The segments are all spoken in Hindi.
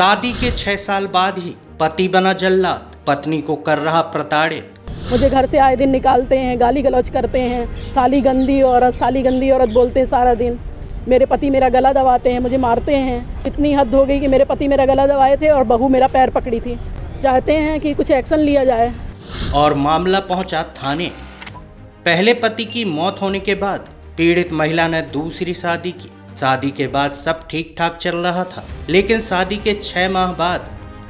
शादी के 6 साल बाद ही पति बना जल्लाद, पत्नी को कर रहा प्रताड़ित। मुझे घर से आए दिन निकालते हैं, गाली गलौज करते हैं, साली गंदी औरत बोलते हैं सारा दिन। मेरे पति मेरा गला दबाते हैं, मुझे मारते हैं। इतनी हद हो गई कि मेरे पति मेरा गला दबाए थे और बहू मेरा पैर पकड़ी थी। चाहते हैं कि कुछ एक्शन लिया जाए। और मामला पहुंचा थाने। पहले पति की मौत होने के बाद पीड़ित महिला ने दूसरी शादी की। शादी के बाद सब ठीक ठाक चल रहा था, लेकिन शादी के 6 माह बाद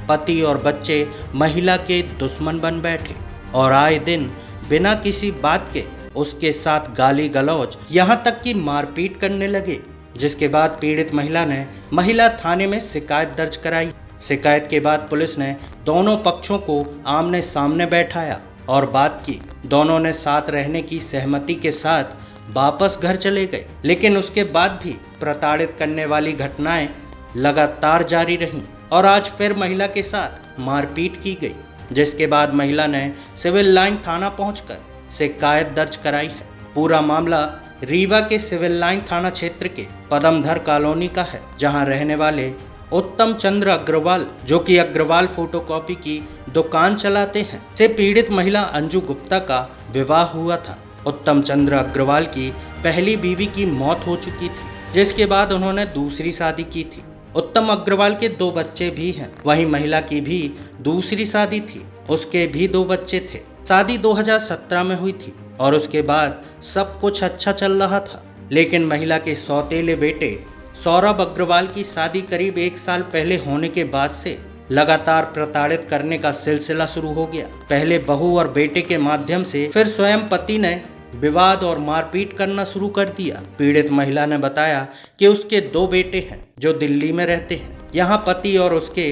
पति और बच्चे महिला के दुश्मन बन बैठे और आए दिन बिना किसी बात के उसके साथ गाली गलौज, यहाँ तक कि मारपीट करने लगे। जिसके बाद पीड़ित महिला ने महिला थाने में शिकायत दर्ज कराई। शिकायत के बाद पुलिस ने दोनों पक्षों को आमने सामने बैठाया और बात की। दोनों ने साथ रहने की सहमति के साथ वापस घर चले गए, लेकिन उसके बाद भी प्रताड़ित करने वाली घटनाएं लगातार जारी रहीं और आज फिर महिला के साथ मारपीट की गई। जिसके बाद महिला ने सिविल लाइन थाना पहुंचकर शिकायत दर्ज कराई है। पूरा मामला रीवा के सिविल लाइन थाना क्षेत्र के पदमधर कॉलोनी का है, जहां रहने वाले उत्तम चंद्र अग्रवाल, जो कि अग्रवाल फोटोकॉपी की दुकान चलाते हैं, से पीड़ित महिला अंजू गुप्ता का विवाह हुआ था। उत्तम चंद्र अग्रवाल की पहली बीवी की मौत हो चुकी थी, जिसके बाद उन्होंने दूसरी शादी की थी। उत्तम अग्रवाल के 2 बच्चे भी हैं। वहीं महिला की भी दूसरी शादी थी, उसके भी 2 बच्चे थे। शादी 2017 में हुई थी और उसके बाद सब कुछ अच्छा चल रहा था, लेकिन महिला के सौतेले बेटे सौरभ अग्रवाल की शादी करीब 1 साल पहले होने के बाद से लगातार प्रताड़ित करने का सिलसिला शुरू हो गया। पहले बहू और बेटे के माध्यम से, फिर स्वयं पति ने विवाद और मारपीट करना शुरू कर दिया। पीड़ित महिला ने बताया कि उसके 2 बेटे हैं जो दिल्ली में रहते हैं। यहाँ पति और उसके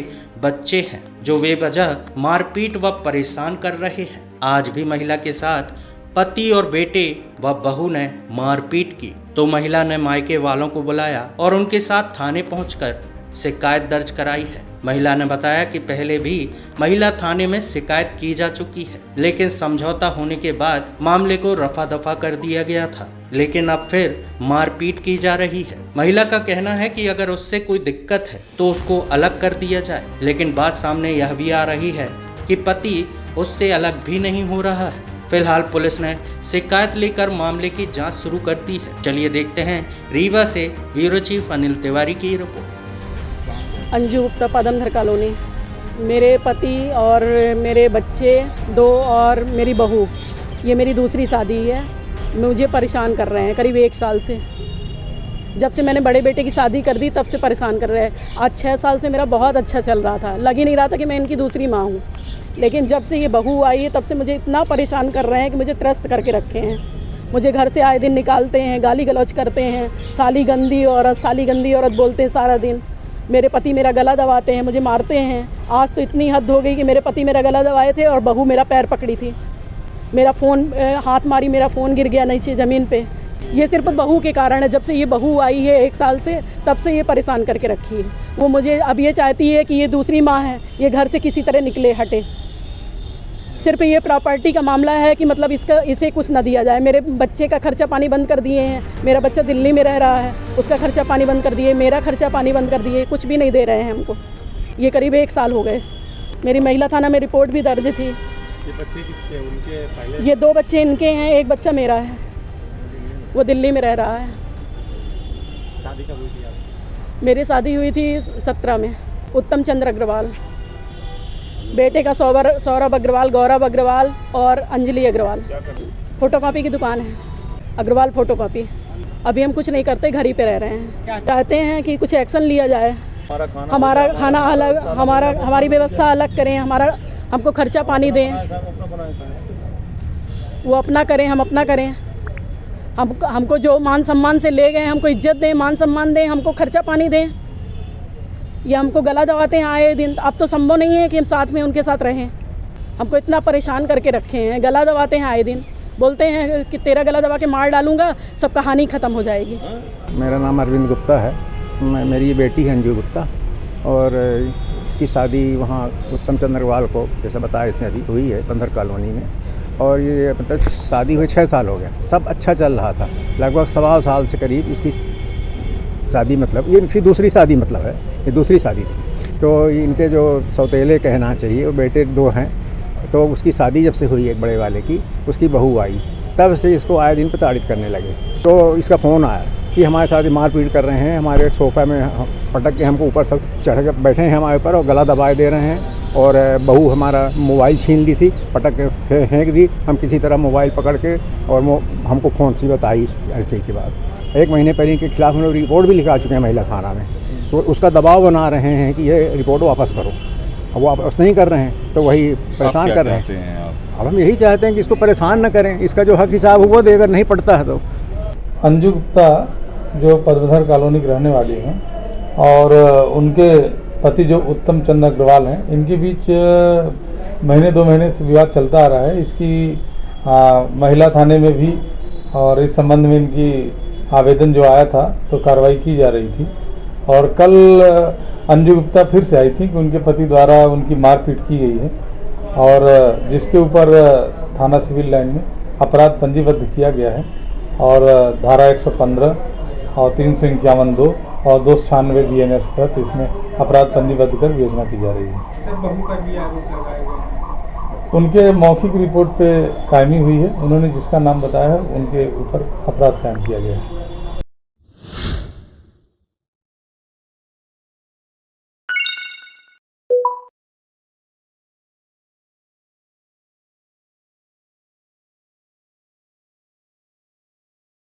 बच्चे हैं जो बेवजह मारपीट व परेशान कर रहे हैं। आज भी महिला के साथ पति और बेटे व बहू ने मारपीट की, तो महिला ने मायके वालों को बुलाया और उनके साथ थाने पहुंचकर शिकायत दर्ज कराई है। महिला ने बताया कि पहले भी महिला थाने में शिकायत की जा चुकी है, लेकिन समझौता होने के बाद मामले को रफा दफा कर दिया गया था, लेकिन अब फिर मारपीट की जा रही है। महिला का कहना है कि अगर उससे कोई दिक्कत है तो उसको अलग कर दिया जाए, लेकिन बात सामने यह भी आ रही है कि पति उससे अलग भी नहीं हो रहा है। फिलहाल पुलिस ने शिकायत लेकर मामले की जांच शुरू कर दी है। चलिए देखते हैं रीवा से ब्यूरो चीफ अनिल तिवारी की रिपोर्ट। अंजू गुप्ता, पदमधर कॉलोनी। मेरे पति और मेरे बच्चे 2 और मेरी बहू, ये मेरी दूसरी शादी है। मुझे परेशान कर रहे हैं करीब 1 साल से। जब से मैंने बड़े बेटे की शादी कर दी तब से परेशान कर रहे हैं। आज 6 साल से मेरा बहुत अच्छा चल रहा था, लग ही नहीं रहा था कि मैं इनकी दूसरी माँ हूँ। लेकिन जब से ये बहू आई है तब से मुझे इतना परेशान कर रहे हैं कि मुझे त्रस्त करके रखे हैं। मुझे घर से आए दिन निकालते हैं, गाली गलौज करते हैं, साली गंदी औरत बोलते हैं सारा दिन। मेरे पति मेरा गला दबाते हैं, मुझे मारते हैं। आज तो इतनी हद हो गई कि मेरे पति मेरा गला दबाए थे और बहू मेरा पैर पकड़ी थी। मेरा फ़ोन हाथ मारी, मेरा फ़ोन गिर गया नीचे ज़मीन पे। ये सिर्फ बहू के कारण है। जब से ये बहू आई है 1 साल से, तब से ये परेशान करके रखी है। वो मुझे अब ये चाहती है कि ये दूसरी माँ है, ये घर से किसी तरह निकले हटे। सिर्फ ये प्रॉपर्टी का मामला है कि मतलब इसे कुछ न दिया जाए। मेरे बच्चे का खर्चा पानी बंद कर दिए हैं। मेरा बच्चा दिल्ली में रह रहा है, उसका खर्चा पानी बंद कर दिए, मेरा खर्चा पानी बंद कर दिए, कुछ भी नहीं दे रहे हैं हमको। ये करीब 1 साल हो गए। मेरी महिला थाना में रिपोर्ट भी दर्ज थी। ये बच्चे किसके हैं? उनके पहले? ये 2 बच्चे इनके हैं, 1 बच्चा मेरा है, वो दिल्ली में रह रहा है। शादी कब हुई थी आपकी? मेरी शादी हुई थी 17 में। उत्तम चंद्र अग्रवाल, बेटे का सौरभ अग्रवाल, गौरव अग्रवाल और अंजलि अग्रवाल। फोटोकॉपी की दुकान है, अग्रवाल फोटोकॉपी। अभी हम कुछ नहीं करते, घर ही पे रह रहे हैं। चाहते हैं कि कुछ एक्शन लिया जाए। हमारा खाना अलग, हमारी व्यवस्था अलग करें, हमको खर्चा पानी दें। वो अपना करें, हम अपना करें। हमको जो मान सम्मान से ले गए, हमको इज्जत दें, मान सम्मान दें, हमको खर्चा पानी दें। ये हमको गला दबाते हैं आए दिन। अब तो संभव नहीं है कि हम साथ में उनके साथ रहें। हमको इतना परेशान करके रखे हैं, गला दबाते हैं आए दिन। बोलते हैं कि तेरा गला दबा के मार डालूंगा, सब कहानी ख़त्म हो जाएगी। मेरा नाम अरविंद गुप्ता है। मेरी बेटी है अंजू गुप्ता और इसकी शादी वहाँ उत्तम चंद्र अग्रवाल को, जैसा बताया इसने अभी, हुई है पदमधर कॉलोनी में। और ये मतलब शादी हुई 6 साल हो गया, सब अच्छा चल रहा था। लगभग 1.25 साल से करीब इसकी शादी, मतलब ये इनकी दूसरी शादी मतलब है, ये दूसरी शादी थी। तो इनके जो सौतेले कहना चाहिए वो बेटे 2 हैं, तो उसकी शादी जब से हुई एक बड़े वाले की, उसकी बहू आई, तब से इसको आए दिन प्रताड़ित करने लगे। तो इसका फ़ोन आया कि हमारे साथ मारपीट कर रहे हैं, हमारे सोफ़ा में पटक के हमको ऊपर सब चढ़ के बैठे हैं हमारे ऊपर और गला दबाए दे रहे हैं, और बहू हमारा मोबाइल छीन ली थी, पटक के फेंक दी। हम किसी तरह मोबाइल पकड़ के और हमको फ़ोन से बताई ऐसी बात। 1 महीने पहले इनके खिलाफ़ हम लोग रिपोर्ट भी लिखा चुके हैं महिला थाना में, तो उसका दबाव बना रहे हैं कि ये रिपोर्ट वापस करो। अब वो वापस नहीं कर रहे हैं तो वही परेशान कर रहे हैं। अब हम यही चाहते हैं कि इसको परेशान न करें, इसका जो हक हिसाब वो दे, अगर नहीं पड़ता है तो। अंजू गुप्ता जो पद्मधर कॉलोनी के रहने वाली हैं और उनके पति जो उत्तम चंद्र अग्रवाल हैं, इनके बीच महीने 2 महीने से विवाद चलता आ रहा है। इसकी महिला थाने में भी और इस संबंध में इनकी आवेदन जो आया था तो कार्रवाई की जा रही थी। और कल अंजू गुप्ता फिर से आई थी कि उनके पति द्वारा उनकी मारपीट की गई है, और जिसके ऊपर थाना सिविल लाइन में अपराध पंजीबद्ध किया गया है, और धारा 115 और 351(2) और 296 BNS तहत इसमें अपराध पंजीबद्ध कर विवेचना की जा रही है। बहू पर भी आरोप लगाए गए। उनके मौखिक रिपोर्ट पे कायमी हुई है, उन्होंने जिसका नाम बताया है उनके ऊपर अपराध कायम किया गया है।